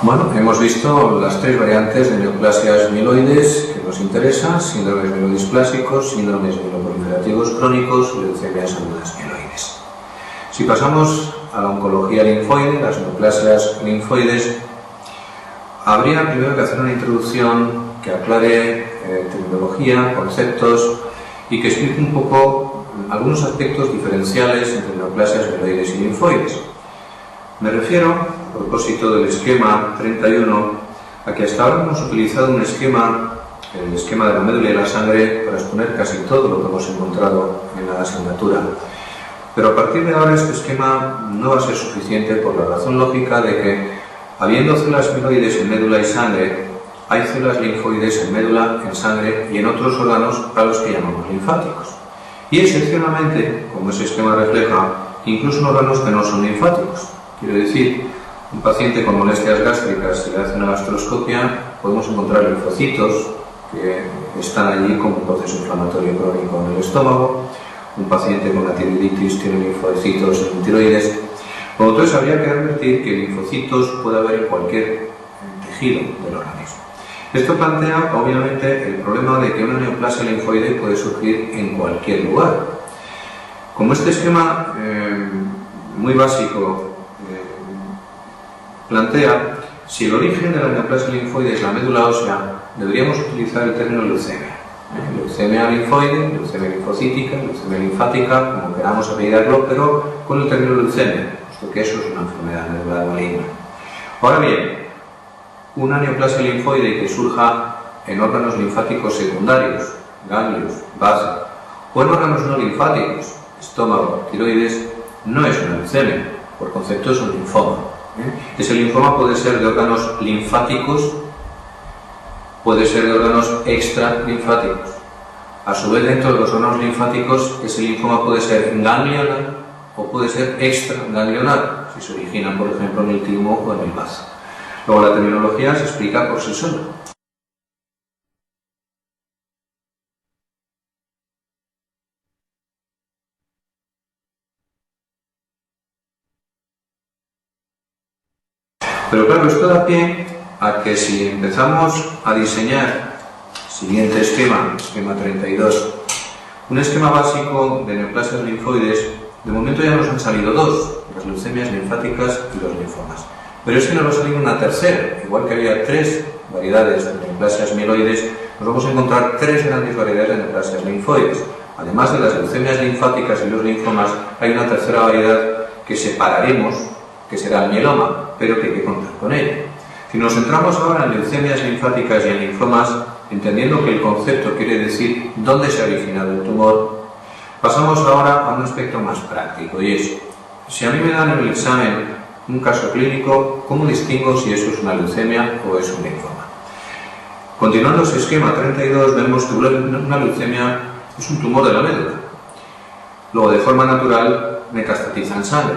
Bueno, hemos visto las tres variantes de neoplasias mieloides que nos interesan: síndromes mieloides clásicos, síndromes mieloproliferativos crónicos, leucemias agudas mieloides. Si pasamos a la oncología linfoide, las neoplasias linfoides, habría primero que hacer una introducción que aclare terminología, conceptos y que explique un poco algunos aspectos diferenciales entre neoplasias mieloides y linfoides. Me refiero, a propósito del esquema 31, a que hasta ahora hemos utilizado un esquema, el esquema de la médula y la sangre, para exponer casi todo lo que hemos encontrado en la asignatura. Pero a partir de ahora este esquema no va a ser suficiente por la razón lógica de que, habiendo células mieloides en médula y sangre, hay células linfoides en médula, en sangre y en otros órganos a los que llamamos linfáticos. Y excepcionalmente, como ese esquema refleja, incluso en órganos que no son linfáticos. Quiero decir, un paciente con molestias gástricas, si le hace una gastroscopia, podemos encontrar linfocitos que están allí como un proceso inflamatorio crónico en el estómago. Un paciente con la tiroiditis tiene linfocitos en tiroides. Por lo tanto, habría que advertir que linfocitos puede haber en cualquier tejido del organismo. Esto plantea, obviamente, el problema de que una neoplasia linfoide puede surgir en cualquier lugar. Como este esquema muy básico plantea, si el origen de la neoplasia linfoide es la médula ósea, deberíamos utilizar el término leucemia. Leucemia linfoide, leucemia linfocítica, leucemia linfática, como queramos apellidarlo, pero con el término leucemia, puesto que eso es una enfermedad medular maligna. Ahora bien, una neoplasia linfoide que surja en órganos linfáticos secundarios, ganglios, base, o en órganos no linfáticos, estómago, tiroides, no es una leucemia, por concepto es un linfoma. Ese linfoma puede ser de órganos linfáticos, puede ser de órganos extralinfáticos. A su vez, dentro de los órganos linfáticos, ese linfoma puede ser ganglionar o puede ser extraganglionar, si se origina, por ejemplo, en el timo o en el bazo. Luego, la terminología se explica por sí sola. Pero claro, esto da pie a que si empezamos a diseñar, siguiente esquema, esquema 32, un esquema básico de neoplasias linfoides, de momento ya nos han salido dos, las leucemias linfáticas y los linfomas. Pero es que nos va a salir una tercera, igual que había tres variedades de neoplasias mieloides, nos vamos a encontrar tres grandes variedades de neoplasias linfoides. Además de las leucemias linfáticas y los linfomas, hay una tercera variedad que separaremos, que será el mieloma, pero que hay que contar con ella. Si nos centramos ahora en leucemias linfáticas y en linfomas, entendiendo que el concepto quiere decir dónde se ha originado el tumor, pasamos ahora a un aspecto más práctico, y es, si a mí me dan en el examen un caso clínico, ¿cómo distingo si eso es una leucemia o es un linfoma? Continuando ese esquema 32, vemos que una leucemia es un tumor de la médula. Luego, de forma natural, metastatiza en sangre.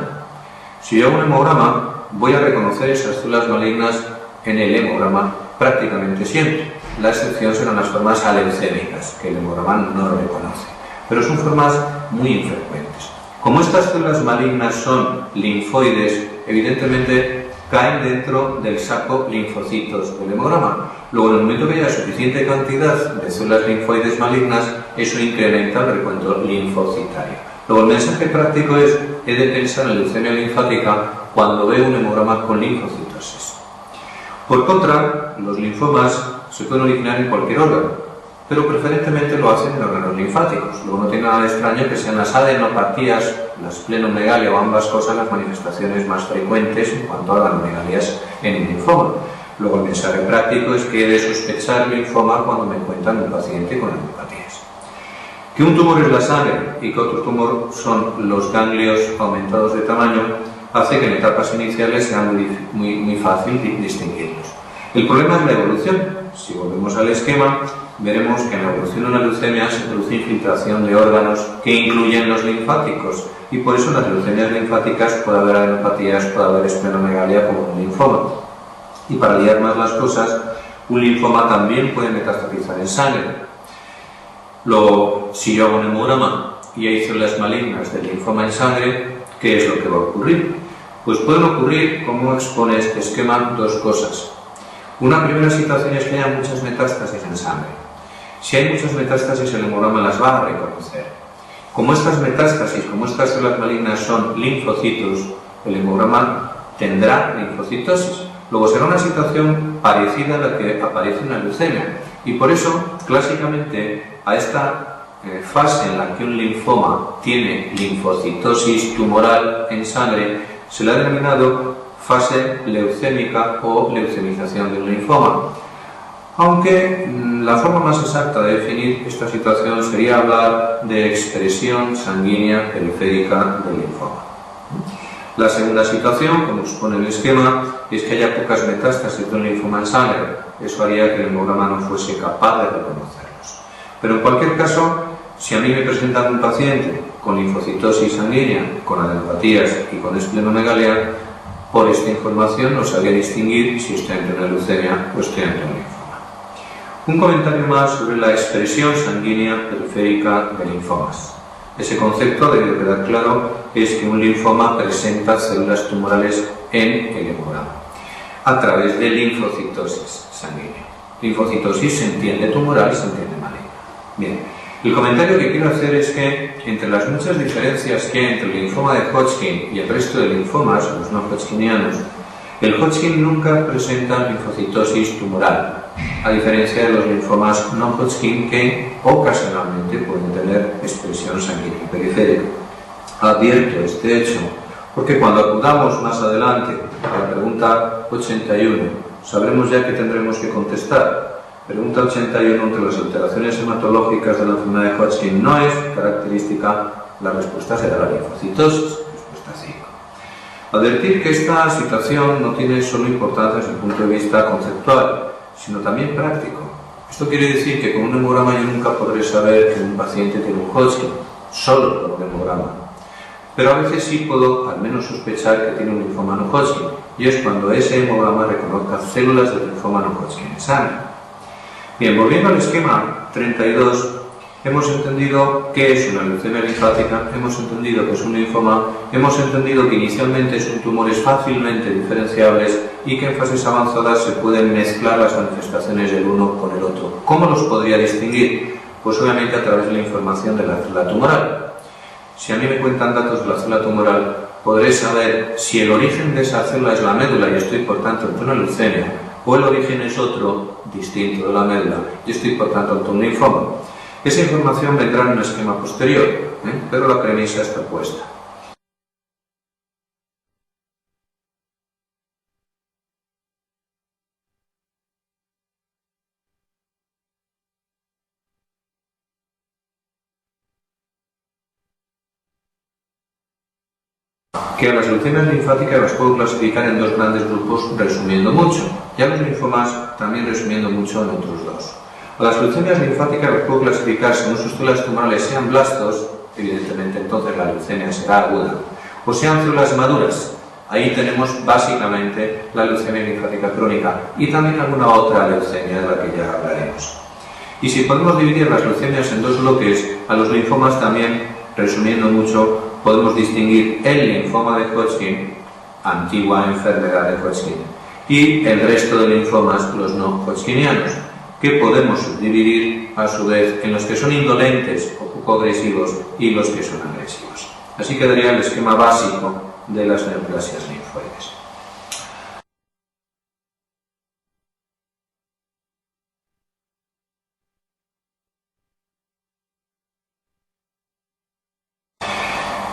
Si yo hago un hemograma, voy a reconocer esas células malignas en el hemograma prácticamente siempre. La excepción serán las formas aleucémicas, que el hemograma no reconoce, pero son formas muy infrecuentes. Como estas células malignas son linfoides, evidentemente caen dentro del saco linfocitos del hemograma. Luego, en el momento que haya suficiente cantidad de células linfoides malignas, eso incrementa el recuento linfocitario. Luego, el mensaje práctico es: he de pensar en leucemia linfática cuando veo un hemograma con linfocitosis. Por contra, los linfomas se pueden originar en cualquier órgano, pero preferentemente lo hacen en órganos linfáticos. Luego, no tiene nada de extraño que sean las adenopatías, la esplenomegalia o ambas cosas las manifestaciones más frecuentes en cuanto a adenomegalías en el linfoma. Luego, el mensaje práctico es que he de sospechar linfoma cuando me encuentran un paciente con adenopatías. Que un tumor es la sangre y que otro tumor son los ganglios aumentados de tamaño hace que en etapas iniciales sea muy fácil distinguirlos. El problema es la evolución. Si volvemos al esquema, veremos que en la evolución de una leucemia se produce infiltración de órganos que incluyen los linfáticos, y por eso en las leucemias linfáticas puede haber adenopatías, puede haber esplenomegalia como un linfoma. Y para liar más las cosas, un linfoma también puede metastatizar en sangre. Luego, si yo hago un hemograma y hay células malignas del linfoma en sangre, ¿qué es lo que va a ocurrir? Pues pueden ocurrir, como expone este esquema, dos cosas. Una primera situación es que haya muchas metástasis en sangre. Si hay muchas metástasis, el hemograma las va a reconocer. Como estas metástasis, como estas células malignas son linfocitos, el hemograma tendrá linfocitosis. Luego será una situación parecida a la que aparece en la leucemia. Y por eso, clásicamente, a esta fase en la que un linfoma tiene linfocitosis tumoral en sangre, se le ha denominado fase leucémica o leucemización del linfoma. Aunque la forma más exacta de definir esta situación sería hablar de expresión sanguínea periférica del linfoma. La segunda situación, como expone el esquema, es que haya pocas metástasis de un linfoma en sangre. Eso haría que el hemograma no fuese capaz de reconocerlos. Pero en cualquier caso, si a mí me presentan un paciente con linfocitosis sanguínea, con adenopatías y con esplenomegalia, por esta información no sabría distinguir si estoy ante una leucemia o estoy ante un linfoma. Un comentario más sobre la expresión sanguínea periférica de linfomas. Ese concepto, debe quedar claro, es que un linfoma presenta células tumorales en el hemograma a través de linfocitosis sanguínea. Linfocitosis se entiende tumoral y se entiende maligna. Bien, el comentario que quiero hacer es que entre las muchas diferencias que hay entre el linfoma de Hodgkin y el resto de linfomas, los no hodgkinianos, el Hodgkin nunca presenta linfocitosis tumoral, a diferencia de los linfomas no Hodgkin que ocasionalmente pueden tener expresión sanguínea periférica. Advierto este hecho porque cuando acudamos más adelante a la pregunta 81, sabremos ya que tendremos que contestar. Pregunta 81, entre las alteraciones hematológicas de la enfermedad de Hodgkin no es característica, la respuesta será la linfocitosis, respuesta 5. Advertir que esta situación no tiene solo importancia desde el punto de vista conceptual, sino también práctico. Esto quiere decir que con un hemograma yo nunca podré saber que un paciente tiene un Hodgkin, solo con un hemograma. Pero a veces sí puedo al menos sospechar que tiene un linfoma no Hodgkin, y es cuando ese hemograma reconozca células del linfoma no Hodgkin en sangre. Bien, volviendo al esquema 32, hemos entendido qué es una leucemia linfática, hemos entendido que es un linfoma, hemos entendido que inicialmente son tumores fácilmente diferenciables y que en fases avanzadas se pueden mezclar las manifestaciones del uno con el otro. ¿Cómo los podría distinguir? Pues obviamente a través de la información de la célula tumoral. Si a mí me cuentan datos de la célula tumoral, podré saber si el origen de esa célula es la médula y estoy por tanto ante una leucemia, o el origen es otro, distinto de la médula, y estoy por tanto ante un linfoma. Esa información vendrá en un esquema posterior, pero la premisa está puesta. Que a las leucemias linfáticas las puedo clasificar en dos grandes grupos, resumiendo mucho, y a los linfomas también resumiendo mucho en otros dos. A las leucemias linfáticas las puedo clasificar según sus células tumorales sean blastos, evidentemente entonces la leucemia será aguda, o sean células maduras. Ahí tenemos básicamente la leucemia linfática crónica y también alguna otra leucemia de la que ya hablaremos. Y si podemos dividir las leucemias en dos bloques, a los linfomas también, resumiendo mucho, podemos distinguir el linfoma de Hodgkin, antigua enfermedad de Hodgkin, y el resto de linfomas, los no hodgkinianos, que podemos subdividir a su vez en los que son indolentes o poco agresivos y los que son agresivos. Así quedaría el esquema básico de las neoplasias linfoides.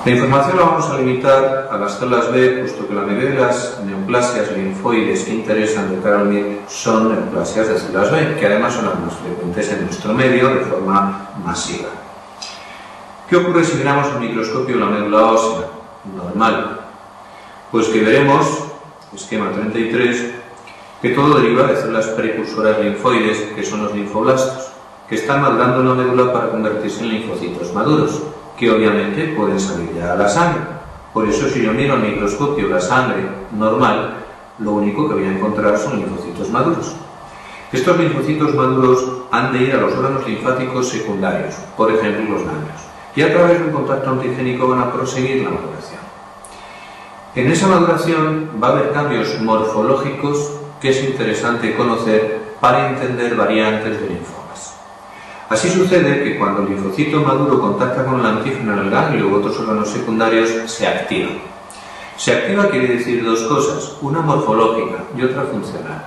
La información la vamos a limitar a las células B, puesto que la mayoría de las neoplasias linfoides que interesan de cara al MIR son neoplasias de células B, que además son las más frecuentes en nuestro medio de forma masiva. ¿Qué ocurre si miramos al microscopio la médula ósea normal? Pues que veremos, esquema 33, que todo deriva de células precursoras linfoides, que son los linfoblastos, que están madurando en la médula para convertirse en linfocitos maduros, que obviamente pueden salir ya a la sangre. Por eso, si yo miro al microscopio la sangre normal, lo único que voy a encontrar son linfocitos maduros. Estos linfocitos maduros han de ir a los órganos linfáticos secundarios, por ejemplo los ganglios, y a través de un contacto antigénico van a proseguir la maduración. En esa maduración va a haber cambios morfológicos que es interesante conocer para entender variantes de linfomas. Así sucede que cuando el linfocito maduro contacta con el antígeno en el ganglio u otros órganos secundarios, se activa. Se activa quiere decir dos cosas, una morfológica y otra funcional.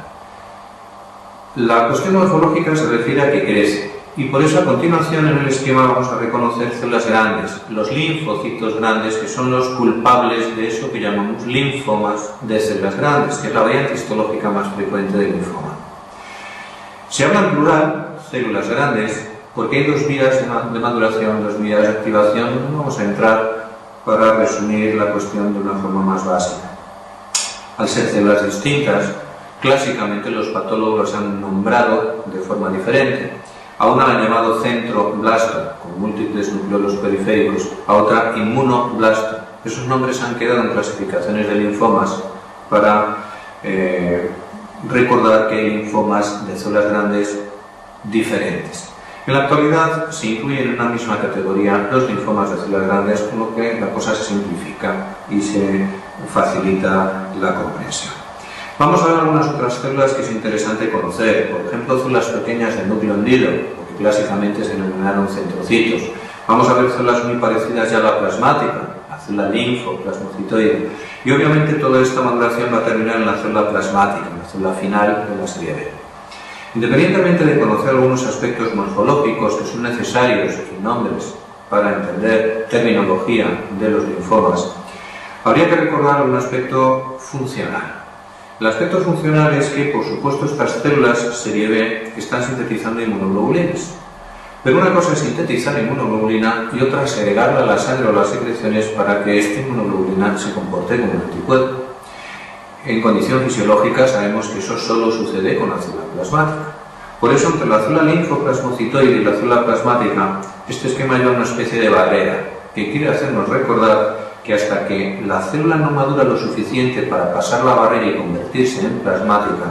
La cuestión morfológica se refiere a que crece, y por eso a continuación en el esquema vamos a reconocer células grandes, los linfocitos grandes, que son los culpables de eso que llamamos linfomas de células grandes, que es la variante histológica más frecuente del linfoma. Se habla en plural, células grandes, porque hay dos vías de maduración, dos vías de activación. No vamos a entrar para resumir la cuestión de una forma más básica. Al ser células distintas, clásicamente los patólogos han nombrado de forma diferente. A una la han llamado centroblasto, con múltiples núcleos periféricos, a otra inmunoblasto. Esos nombres han quedado en clasificaciones de linfomas para recordar que hay linfomas de células grandes diferentes. En la actualidad se incluyen en una misma categoría los linfomas de células grandes, con lo que la cosa se simplifica y se facilita la comprensión. Vamos a ver algunas otras células que es interesante conocer, por ejemplo células pequeñas del núcleo hendido, que clásicamente se denominaron centrocitos. Vamos a ver células muy parecidas ya a la plasmática, la célula linfoplasmocitoide, y obviamente toda esta maduración va a terminar en la célula plasmática, en la célula final de la serie B. Independientemente de conocer algunos aspectos morfológicos que son necesarios y nombres para entender terminología de los linfomas, habría que recordar un aspecto funcional. El aspecto funcional es que, por supuesto, estas células serie B están sintetizando inmunoglobulinas. Pero una cosa es sintetizar inmunoglobulina y otra es segregarla a la sangre o las secreciones para que esta inmunoglobulina se comporte como un anticuerpo. En condición fisiológica sabemos que eso solo sucede con la célula plasmática. Por eso, entre la célula linfoplasmocitoide y la célula plasmática, este esquema lleva una especie de barrera que quiere hacernos recordar que hasta que la célula no madura lo suficiente para pasar la barrera y convertirse en plasmática,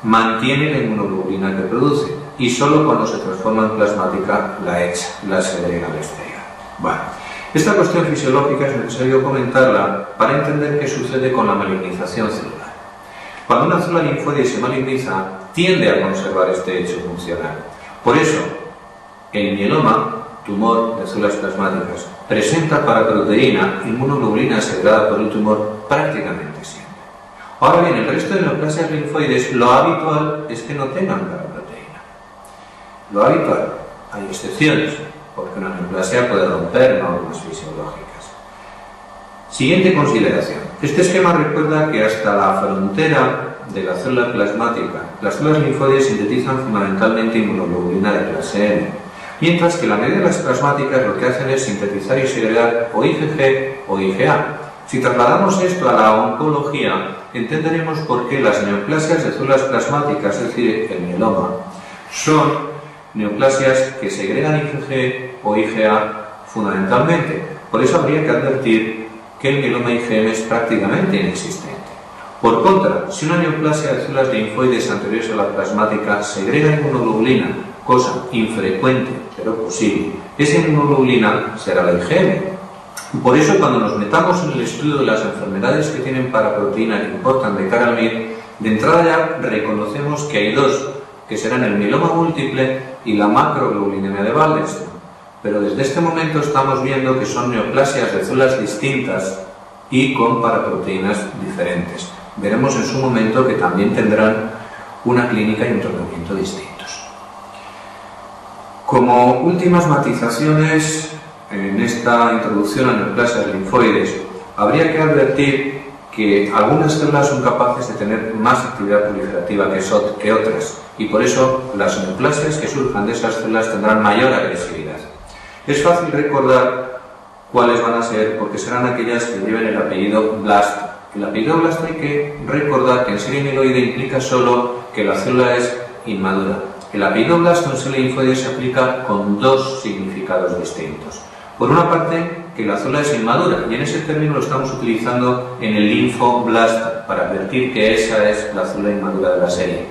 mantiene la inmunoglobulina que produce, y solo cuando se transforma en plasmática la echa, la segrega al exterior. Bueno, esta cuestión fisiológica es necesario comentarla para entender qué sucede con la malignización celular. Cuando una célula linfoide se maligniza, tiende a conservar este hecho funcional. Por eso, el mieloma, tumor de células plasmáticas, presenta paraproteína, inmunoglobulina segregada por el tumor prácticamente siempre. Ahora bien, el resto de neoplasias linfoides, lo habitual es que no tengan paraproteína. Lo habitual, hay excepciones, porque una neoplasia puede romper normas fisiológicas. Siguiente consideración. Este esquema recuerda que hasta la frontera de la célula plasmática, las células linfoides sintetizan fundamentalmente inmunoglobulina de clase M, mientras que la mayoría de las plasmáticas lo que hacen es sintetizar y segregar o IgG o IgA. Si trasladamos esto a la oncología, entenderemos por qué las neoplasias de células plasmáticas, es decir, el mieloma, son neoplasias que segregan IgG o IgA fundamentalmente. Por eso habría que advertir que el mieloma IgM es prácticamente inexistente. Por contra, si una neoplasia de células linfoides anteriores a la plasmática segrega inmunoglobulina, cosa infrecuente pero posible, esa inmunoglobulina será la IgM. Por eso, cuando nos metamos en el estudio de las enfermedades que tienen paraproteína que importan de cara al MIR, de entrada ya reconocemos que hay dos, que serán el mieloma múltiple y la macroglobulinemia de Waldenström. Pero desde este momento estamos viendo que son neoplasias de células distintas y con paraproteínas diferentes. Veremos en su momento que también tendrán una clínica y un tratamiento distintos. Como últimas matizaciones en esta introducción a neoplasias linfoides, habría que advertir que algunas células son capaces de tener más actividad proliferativa que otras, y por eso las neoplasias que surjan de esas células tendrán mayor agresividad. Es fácil recordar cuáles van a ser, porque serán aquellas que lleven el apellido blasto. El apellido blasto hay que recordar que en serie mieloide implica solo que la célula es inmadura. El apellido blasto en célula linfoide se aplica con dos significados distintos. Por una parte, que la célula es inmadura, y en ese término lo estamos utilizando en el linfoblasto, para advertir que esa es la célula inmadura de la serie.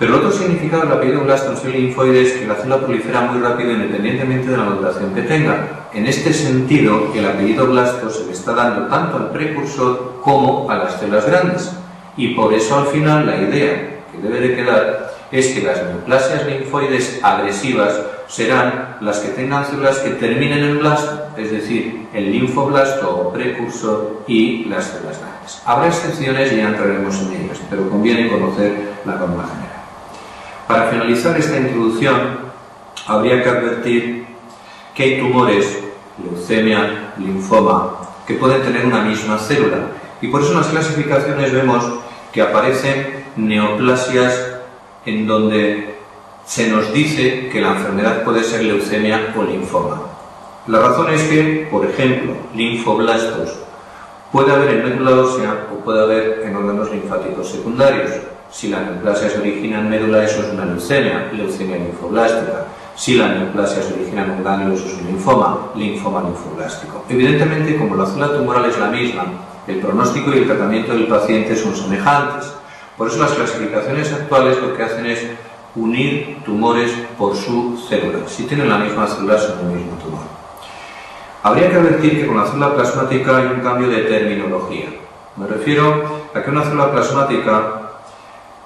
Pero el otro significado del apellido blasto en célula linfoide es que la célula prolifera muy rápido independientemente de la maduración que tenga. En este sentido, el apellido blasto se le está dando tanto al precursor como a las células grandes. Y por eso al final la idea que debe de quedar es que las neoplasias linfoides agresivas serán las que tengan células que terminen en blasto, es decir, el linfoblasto o precursor y las células grandes. Habrá excepciones y ya entraremos en ellas, pero conviene conocer la norma general. Para finalizar esta introducción, habría que advertir que hay tumores, leucemia, linfoma, que pueden tener una misma célula. Y por eso en las clasificaciones vemos que aparecen neoplasias en donde se nos dice que la enfermedad puede ser leucemia o linfoma. La razón es que, por ejemplo, linfoblastos puede haber en médula ósea o puede haber en órganos linfáticos secundarios. Si la neoplasia se origina en médula, eso es una leucemia, leucemia linfoblástica. Si la neoplasia se origina en un ganglio, eso es un linfoma, linfoma linfoblástico. Evidentemente, como la célula tumoral es la misma, el pronóstico y el tratamiento del paciente son semejantes. Por eso las clasificaciones actuales lo que hacen es unir tumores por su célula. Si tienen la misma célula, son el mismo tumor. Habría que advertir que con la célula plasmática hay un cambio de terminología. Me refiero a que una célula plasmática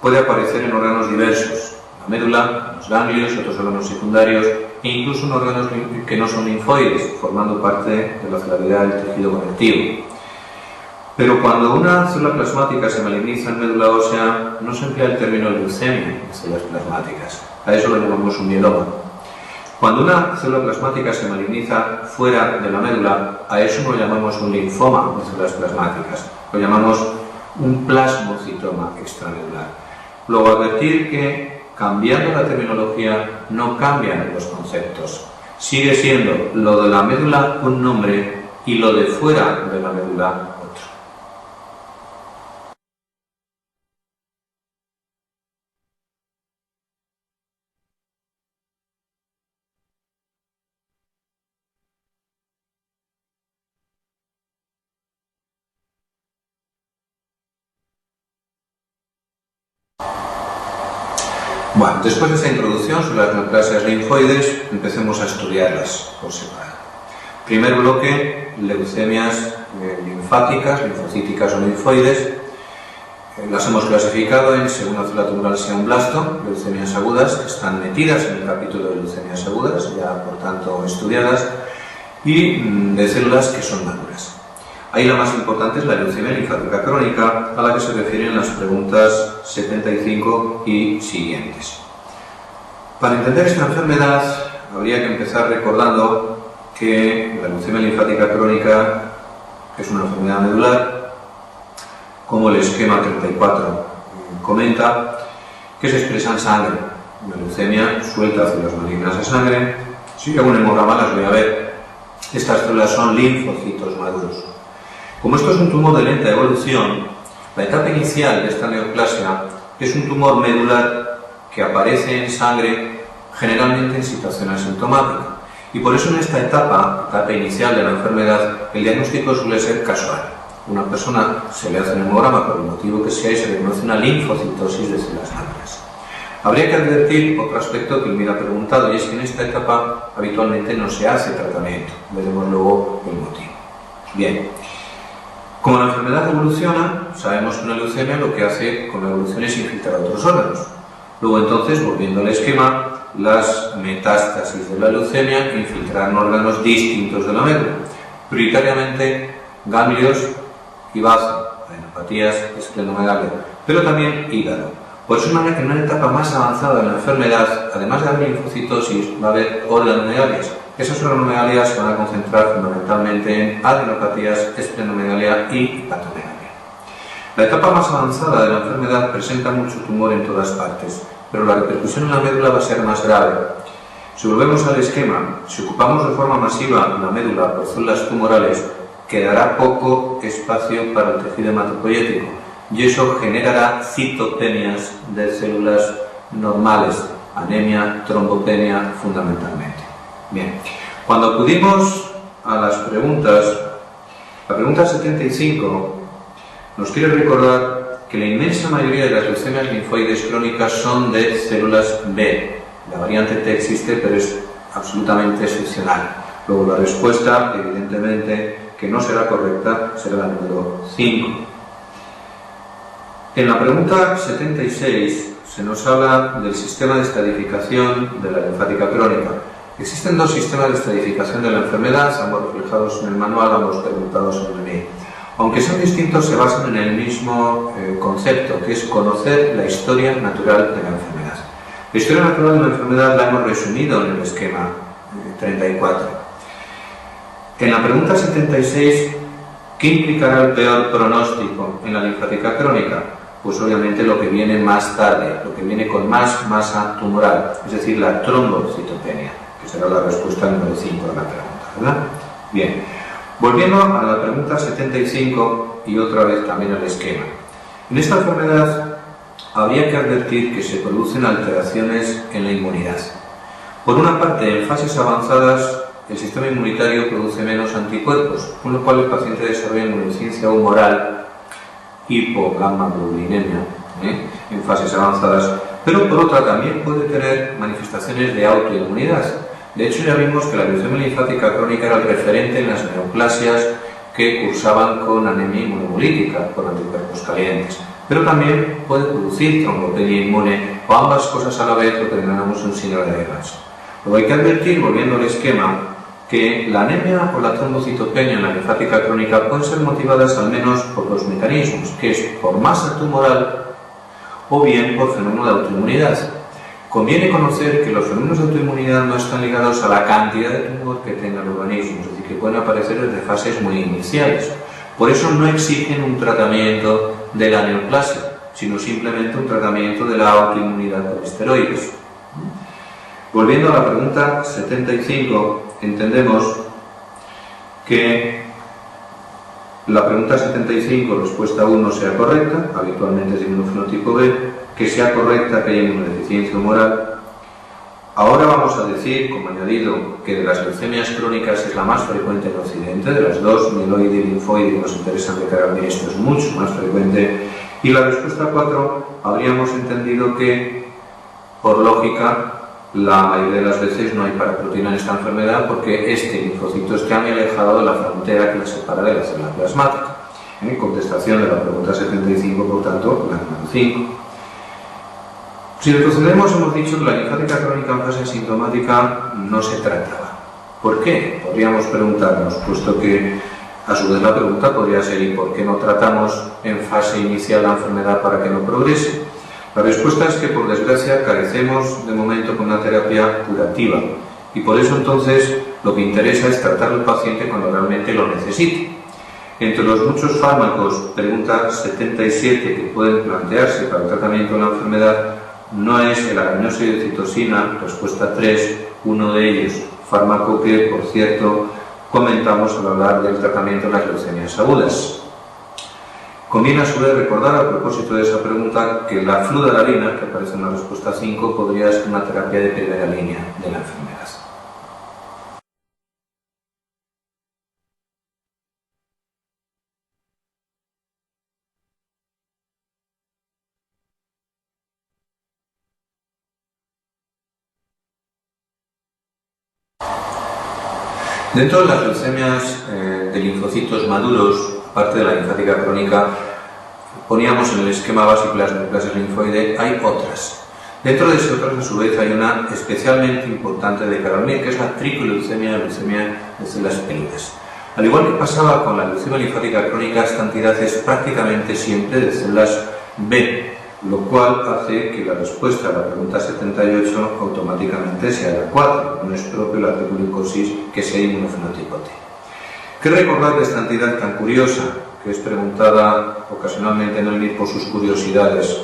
puede aparecer en órganos diversos, la médula, los ganglios, otros órganos secundarios e incluso en órganos que no son linfoides, formando parte de la celularidad del tejido conectivo. Pero cuando una célula plasmática se maligniza en médula ósea, no se emplea el término leucemia en células plasmáticas. A eso lo llamamos un mieloma. Cuando una célula plasmática se maligniza fuera de la médula, a eso no lo llamamos un linfoma de células plasmáticas. Lo llamamos un plasmocitoma extramedular. Luego, advertir que, cambiando la terminología, no cambian los conceptos. Sigue siendo lo de la médula un nombre y lo de fuera de la médula otro. Bueno, después de esta introducción sobre las neoplasias linfoides, empecemos a estudiarlas por separado. Primer bloque, leucemias linfáticas, linfocíticas o linfoides. Las hemos clasificado en, según la célula tumoral sea un blasto, leucemias agudas, que están metidas en el capítulo de leucemias agudas, ya por tanto estudiadas, y de células que son maduras. Ahí la más importante es la leucemia linfática crónica, a la que se refieren las preguntas 75 y siguientes. Para entender esta enfermedad, habría que empezar recordando que la leucemia linfática crónica es una enfermedad medular, como el esquema 34 comenta, que se expresa en sangre. Una leucemia suelta células malignas de sangre. Si hago un hemograma las voy a ver. Estas células son linfocitos maduros. Como esto es un tumor de lenta evolución, la etapa inicial de esta neoplasia es un tumor medular que aparece en sangre generalmente en situación asintomática. Y por eso en esta etapa inicial de la enfermedad, el diagnóstico suele ser casual. Una persona se le hace un hemograma por el motivo que sea y se le conoce una linfocitosis de células maduras. Habría que advertir otro aspecto que me ha preguntado, y es que en esta etapa habitualmente no se hace tratamiento. Veremos luego el motivo. Bien. Como la enfermedad evoluciona, sabemos que una leucemia lo que hace con la evolución es infiltrar a otros órganos. Luego entonces, volviendo al esquema, las metástasis de la leucemia infiltrarán órganos distintos de la médula, prioritariamente ganglios y bazo, adenopatías, esplenomegalia, pero también hígado. Por eso en una etapa más avanzada de la enfermedad, además de haber linfocitosis, va a haber organomegalias. Esas organomegalias se van a concentrar fundamentalmente en adenopatías, esplenomegalia y hepatomegalia. La etapa más avanzada de la enfermedad presenta mucho tumor en todas partes, pero la repercusión en la médula va a ser más grave. Si volvemos al esquema, si ocupamos de forma masiva la médula por células tumorales, quedará poco espacio para el tejido hematopoyético y eso generará citopenias de células normales, anemia, trombopenia fundamentalmente. Bien, cuando acudimos a las preguntas, la pregunta 75 nos quiere recordar que la inmensa mayoría de las leucemias linfoides crónicas son de células B. La variante T existe, pero es absolutamente excepcional. Luego la respuesta, evidentemente, que no será correcta, será la número 5. En la pregunta 76 se nos habla del sistema de estratificación de la linfática crónica. Existen dos sistemas de estratificación de la enfermedad, ambos reflejados en el manual, ambos preguntados en el mail. Aunque son distintos, se basan en el mismo concepto, que es conocer la historia natural de la enfermedad. La historia natural de la enfermedad la hemos resumido en el esquema 34. En la pregunta 76, ¿qué implicará el peor pronóstico en la linfática crónica? Pues obviamente lo que viene más tarde, lo que viene con más masa tumoral, es decir, la trombocitopenia, que será la respuesta número 5 de la pregunta, ¿verdad? Bien, volviendo a la pregunta 75 y otra vez también al esquema. En esta enfermedad habría que advertir que se producen alteraciones en la inmunidad. Por una parte, en fases avanzadas, el sistema inmunitario produce menos anticuerpos, con lo cual el paciente desarrolla inmunodeficiencia humoral, hipogammaglobulinemia, en fases avanzadas, pero por otra también puede tener manifestaciones de autoinmunidad. De hecho, ya vimos que la leucemia linfática crónica era el referente en las neoplasias que cursaban con anemia inmunomolítica, con anticuerpos calientes. Pero también puede producir trombopenia inmune o ambas cosas a la vez, lo que denominamos un síndrome de Evans. Luego hay que advertir, volviendo al esquema, que la anemia o la trombocitopenia en la linfática crónica pueden ser motivadas al menos por dos mecanismos, que es por masa tumoral o bien por fenómeno de autoinmunidad. Conviene conocer que los fenómenos de autoinmunidad no están ligados a la cantidad de tumor que tenga el organismo, es decir, que pueden aparecer desde fases muy iniciales. Por eso no exigen un tratamiento de la neoplasia, sino simplemente un tratamiento de la autoinmunidad con esteroides. Volviendo a la pregunta 75, entendemos que la pregunta 75, respuesta 1, sea correcta, habitualmente es de inmunofenotipo B, que sea correcta que haya inmunodeficiencia humoral. Ahora vamos a decir, como añadido, que de las leucemias crónicas es la más frecuente en Occidente, de las dos, mieloide y linfoide, que nos interesan de cara a mí, esto es mucho más frecuente. Y la respuesta 4, habríamos entendido que, por lógica, la mayoría de las veces no hay paraproteína en esta enfermedad porque este linfocito está muy alejado de la frontera que la separa de la célula plasmática. En contestación de la pregunta 75, por tanto, la número 5. Si retrocedemos, hemos dicho que la linfática crónica en fase asintomática no se trataba. ¿Por qué? Podríamos preguntarnos, puesto que a su vez la pregunta podría ser ¿y por qué no tratamos en fase inicial la enfermedad para que no progrese? La respuesta es que, por desgracia, carecemos de momento con una terapia curativa y por eso entonces lo que interesa es tratar al paciente cuando realmente lo necesite. Entre los muchos fármacos, pregunta 77, que pueden plantearse para el tratamiento de la enfermedad, no es el araminoxi de citosina, respuesta 3, uno de ellos, fármaco que, por cierto, comentamos al hablar del tratamiento de las leucemias agudas. Conviene a su vez recordar, a propósito de esa pregunta, que la fludarabina, que aparece en la respuesta 5, podría ser una terapia de primera línea de la enfermedad. Dentro de las leucemias de linfocitos maduros, aparte de la linfática crónica, poníamos en el esquema básico las neoplasias linfoide, hay otras. Dentro de esas otras, a su vez, hay una especialmente importante de cara al mí, que es la tricoleucemia, leucemia de células peludas. Al igual que pasaba con la leucemia linfática crónica, esta entidad es prácticamente siempre de células B, lo cual hace que la respuesta a la pregunta 78 automáticamente sea la 4. No es propio la triplicosis que sea inmunofenotipo T. ¿Qué recordar de esta entidad tan curiosa, que es preguntada ocasionalmente en el MIR por sus curiosidades?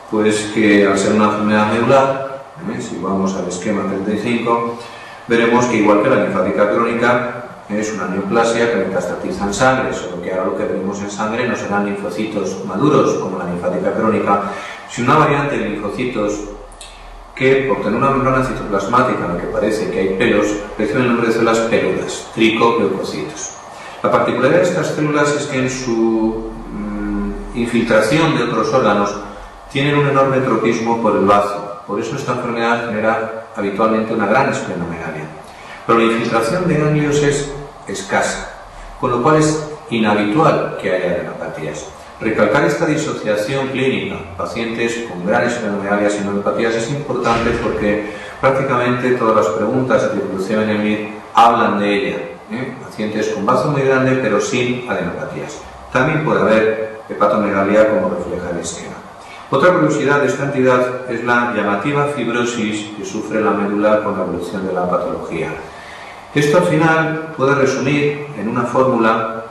Pues que al ser una enfermedad medular, si vamos al esquema 35, veremos que igual que la linfática crónica, es una neoplasia que metastatiza en sangre, solo que ahora lo que vemos en sangre no serán linfocitos maduros como la linfática crónica, sino una variante de linfocitos que, por tener una membrana citoplasmática en la que parece que hay pelos, reciben el nombre de células peludas, tricoleucocitos. La particularidad de estas células es que en su infiltración de otros órganos, tienen un enorme tropismo por el bazo. Por eso esta enfermedad genera habitualmente una gran esplenomegalia. Pero la infiltración de ganglios es escasa, con lo cual es inhabitual que haya adenopatías. Recalcar esta disociación clínica, pacientes con gran esplenomegalia sin adenopatías, es importante porque prácticamente todas las preguntas de tripoglucemia en el MIR hablan de ella. Pacientes con bazo muy grande pero sin adenopatías. También puede haber hepatomegalia como refleja el esquema. Otra curiosidad de esta entidad es la llamativa fibrosis que sufre la médula con la evolución de la patología. Esto al final puede resumir en una fórmula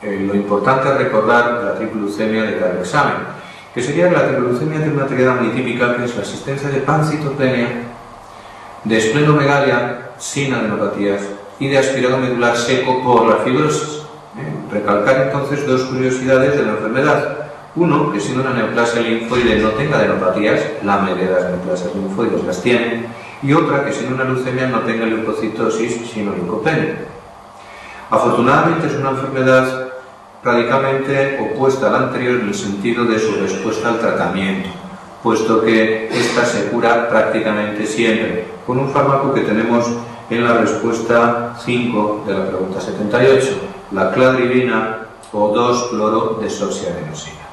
lo importante es recordar la tripoglucemia de cada examen, que sería que la tripoglucemia tiene una teoría muy típica, que es la existencia de pancitopenia, de esplenomegalia sin adenopatías y de aspirado medular seco por la fibrosis. Recalcar entonces dos curiosidades de la enfermedad. Uno, que siendo una neoplasia linfoide no tenga adenopatías, la mayoría de las neoplasias linfoides las tienen, y otra, que siendo una leucemia no tenga leucocitosis, sino leucopenia. Afortunadamente es una enfermedad radicalmente opuesta a la anterior en el sentido de su respuesta al tratamiento, puesto que esta se cura prácticamente siempre, con un fármaco que tenemos en la respuesta 5 de la pregunta 78, la cladribina o 2-clorodesoxiadenosina.